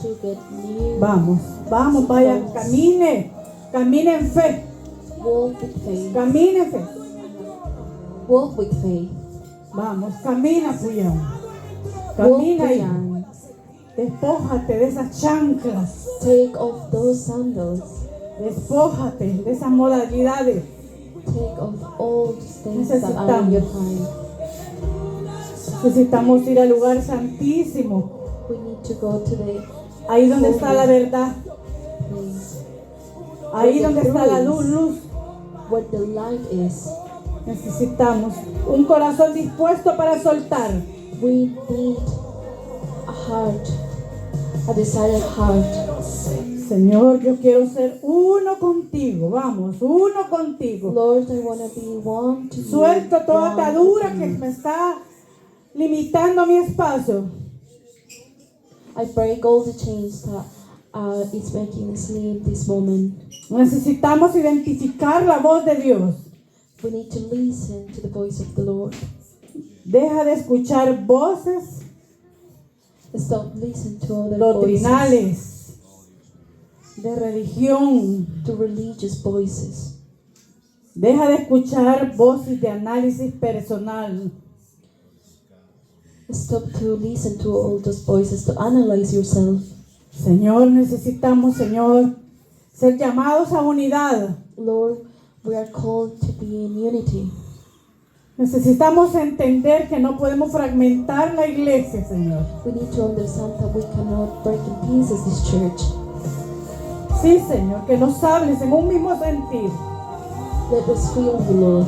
to get new. Vamos, vamos, vaya, camine en fe, Walk with faith. camine en fe. Walk with faith. Vamos, camina, Puyán. Walk Camina with y faith. despójate de esas chanclas, Take off those sandals. despójate de esas modalidades. Take off all the things that are in your hand. Necesitamos ir al lugar santísimo, We need to go to the ahí donde está la verdad, place ahí donde está la luz. where the light is. Necesitamos un corazón dispuesto para soltar. We need a heart, a desired heart. Señor, yo quiero ser uno contigo. Vamos, uno contigo. Lord, I want to be one to you. Suelto toda one atadura with que you. me está limitando mi espacio. I break all the chains that is making us leave this moment. Necesitamos identificar la voz de Dios. We need to listen to the voice of the Lord. Deja de escuchar voces Stop listening to other voices, doctrinales, de religión. to religious voices. Deja de escuchar voces de análisis personal. Stop to listen to all those voices, to analyze yourself. Señor, necesitamos, Señor, ser llamados a unidad. Lord, we are called to be in unity. Necesitamos entender que no podemos fragmentar la iglesia, Señor. We need to understand that we cannot break in pieces this church. Sí, Señor, que nos hables en un mismo sentir. Let us feel you, Lord.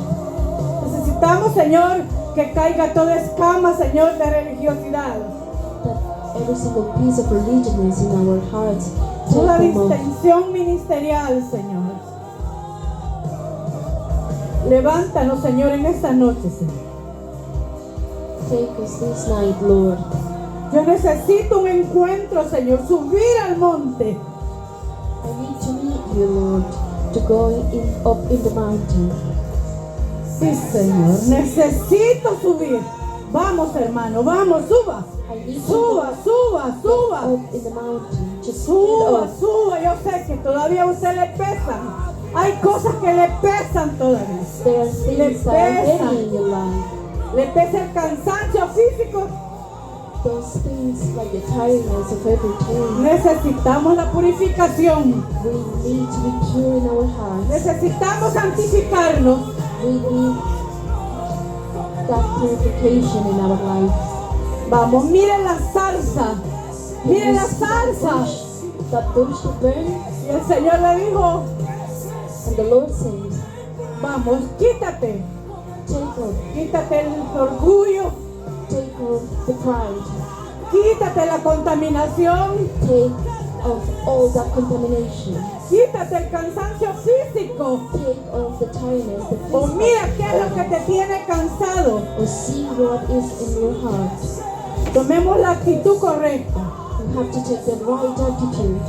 Necesitamos, Señor, que caiga toda escama, Señor, de religiosidad. That every single piece of religion is in our hearts. Toda Take them off. distensión ministerial, Señor. Levántanos, Señor, en esta noche, Señor. Take us this night, Lord. Yo necesito un encuentro, Señor, subir al monte. I need to meet you, Lord, to go up in the mountain. Sí, Señor, necesito subir. Vamos, hermano, vamos, suba. I need to Suba, suba, suba. go up in the mountain. Just get Suba, up. suba. Yo sé que todavía a usted le pesan. Hay cosas que le pesan todavía. There are things that are pesa. heavy in your life. Le pesa el cansancio físico. Those things like the tiredness of everything. Necesitamos la purificación. We need to be pure in our hearts. Necesitamos santificarnos. We need that purification in our lives. Vamos, miren la zarza. Miren la zarza. That bush to burn, Y el Señor le dijo, and the Lord says, vamos, quítate. take off Quítate el orgullo. Take of the pride. Quítate la contaminación. Take off all that contamination. Quítate el cansancio físico. Take off the tiredness, the O physical. mira qué es lo que te tiene cansado. Or see what is in your heart. Tomemos la actitud correcta. You have to take the right attitude.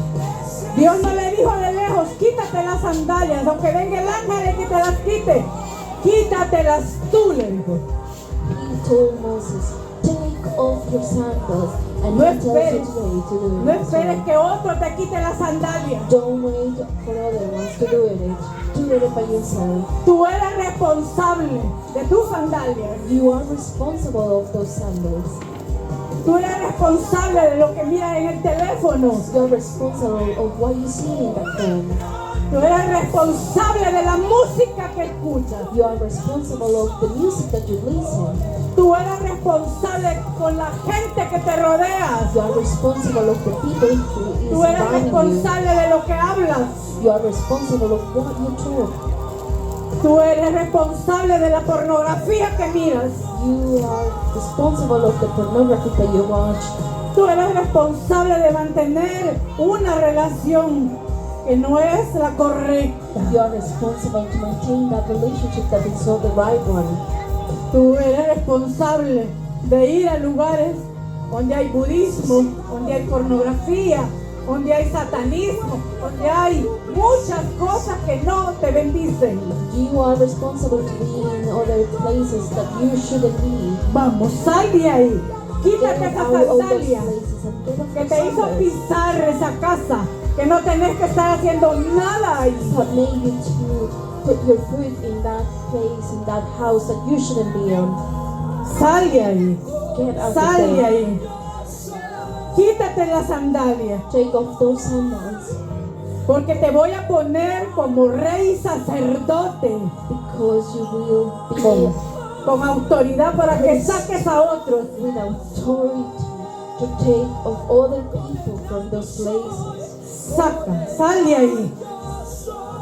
Dios no le dijo de lejos, quítate las sandalias, aunque venga el ángel y que te las quite. Quítatelas tú, le dijo. He told Moses, take off your sandals, and No he tells esperes, you today to do it. no as esperes well. que otro te quite las sandalias. Don't wait for other ones to do it. Do it by yourself. Tú eres responsable de tus sandalias. You are responsible of those sandals. Tú eres responsable de lo que miras en el teléfono. You are responsible of what you see in the phone. Tú eres responsable de la música que escuchas. You are responsible of the music that you listen. Tú eres responsable con la gente que te rodea. You are responsible of the people who Tú is eres around you. responsable de lo que hablas. You are responsible of what you talk. Tú eres responsable de la pornografía que miras. You are responsible of the pornography that you watch. Tú eres responsable de mantener una relación que no es la correcta. You are responsible to maintain that relationship that is not the right one. Tú eres responsable de ir a lugares donde hay budismo, donde hay pornografía, donde hay satanismo, donde hay muchas cosas que no te bendicen. You are responsible to be in other places that you shouldn't be. Vamos, sal de ahí. Quítate Get esa out of those sandalia places and get off que your te hizo sandals pisar esa casa, que no tenés que estar haciendo nada ahí. that made you to put your foot in that place, in that house that you shouldn't be on. Sal de ahí. Get out of Sal de there. ahí. Quítate la sandalia, Take off those sandals porque te voy a poner como rey y sacerdote because you will be con autoridad para que saques a otros. with authority to take of other people from those places. Saca, sal de ahí.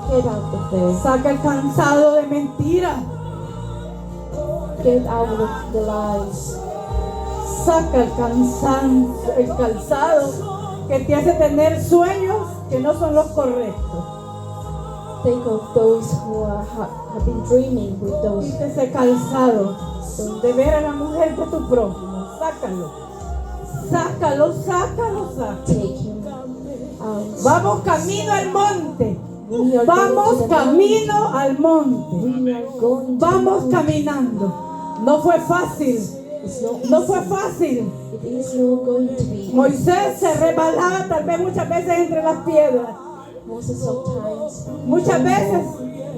Get out of there. Saca el cansado de mentira. Get out of the lies. Saca el calzado que te hace tener sueños que no son los correctos. Take of those who have been dreaming with those. Quita ese calzado de ver a la mujer de tu prójimo. Sácalo. Sácalo, sácalo, sácalo. Take him out. Vamos camino al monte. We are Vamos going to the camino mountain. al monte. We are going to the Vamos mountain. caminando. No fue fácil. It's not No fue easy. fácil. It is not going to be easy. Moisés se resbalaba tal vez muchas veces entre las piedras. Moses sometimes Muchas veces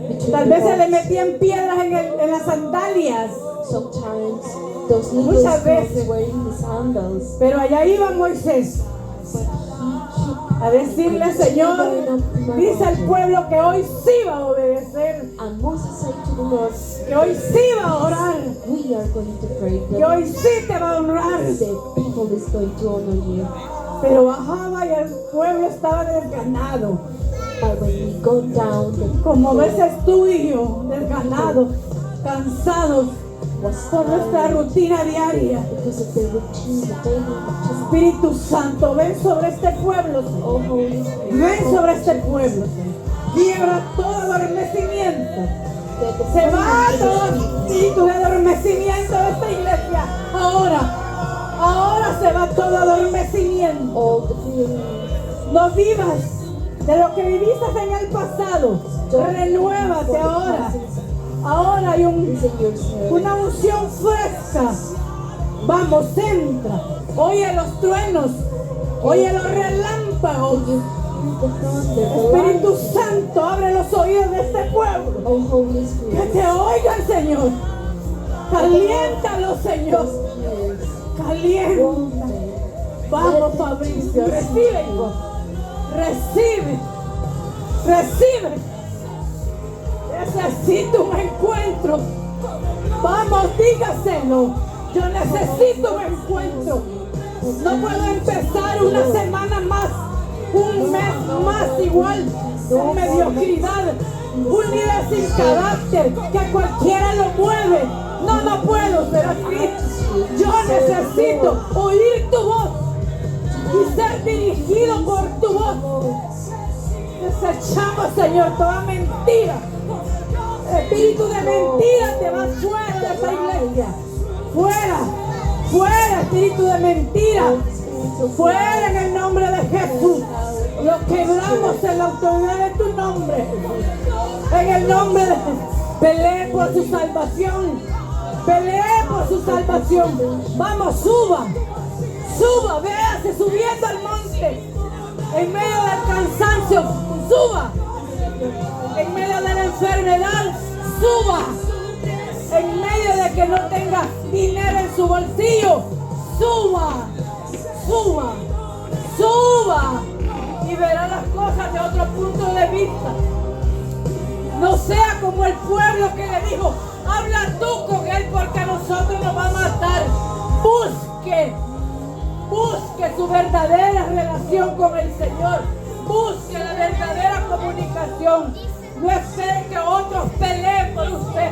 between tal the vez se le rocks. metían piedras en las sandalias. Sometimes those little Muchas stones veces. were in the sandals. Pero allá iba Moisés But he kept a decirle, Señor, dice el pueblo que hoy sí va a obedecer, and Moses said to the Lord, que hoy sí va a orar, we are going to pray que that hoy sí te va a honrar. the people is going to honor you. Pero bajaba y el pueblo estaba desganado, But when we go down, the como a people veces tú y yo, desganados, cansados was por nuestra tired rutina diaria. because of the routine, the daily routine. Espíritu Santo, ven sobre este pueblo, Señor. Oh, Holy Spirit, Ven sobre este pueblo, Señor. Quiebra todo adormecimiento. that the Se va people todo espíritu de adormecimiento de esta iglesia. Ahora se va todo adormecimiento. all the feelings, No vivas de lo que viviste en el pasado. Renuévate ahora. Ahora hay is in yourself. una unción fresca. Vamos, entra. Oye los truenos. Oye los relámpagos. You hear the thunder, the Espíritu lightning. Santo, abre los oídos de este pueblo. Oh, Holy Que Spirit, te oigan, Señor. Caliéntalo, Señor. those ears, Calienta. warm them. Vamos, Fabricio. Recibe, hijo. Recibe. Recibe. Necesito un encuentro. Vamos, dígaselo. Yo necesito un encuentro. No puedo empezar una semana más, un mes más igual, con mediocridad, un líder sin carácter que a cualquiera lo mueve. No puedo ser así. Yo necesito oír tu voz y ser dirigido por tu voz. Desechamos, Señor, toda mentira. Espíritu de mentira, te vas fuera de esta iglesia. Fuera, fuera, espíritu de mentira. Fuera en el nombre de Jesús. Lo quebramos en la autoridad de tu nombre. En el nombre de Jesús. Pelee por su salvación. Pelee por su salvación. Vamos, suba. Suba, véase subiendo al monte. En medio del cansancio, suba. En medio de la enfermedad, suba. En medio de que no tenga dinero en su bolsillo, suba. Suba. Suba. Y verá las cosas de otro punto de vista. No sea como el pueblo que le dijo: habla tú con él porque a nosotros nos va a matar. Busque su verdadera relación con el Señor. Busque la verdadera comunicación. No espere que otros peleen por usted.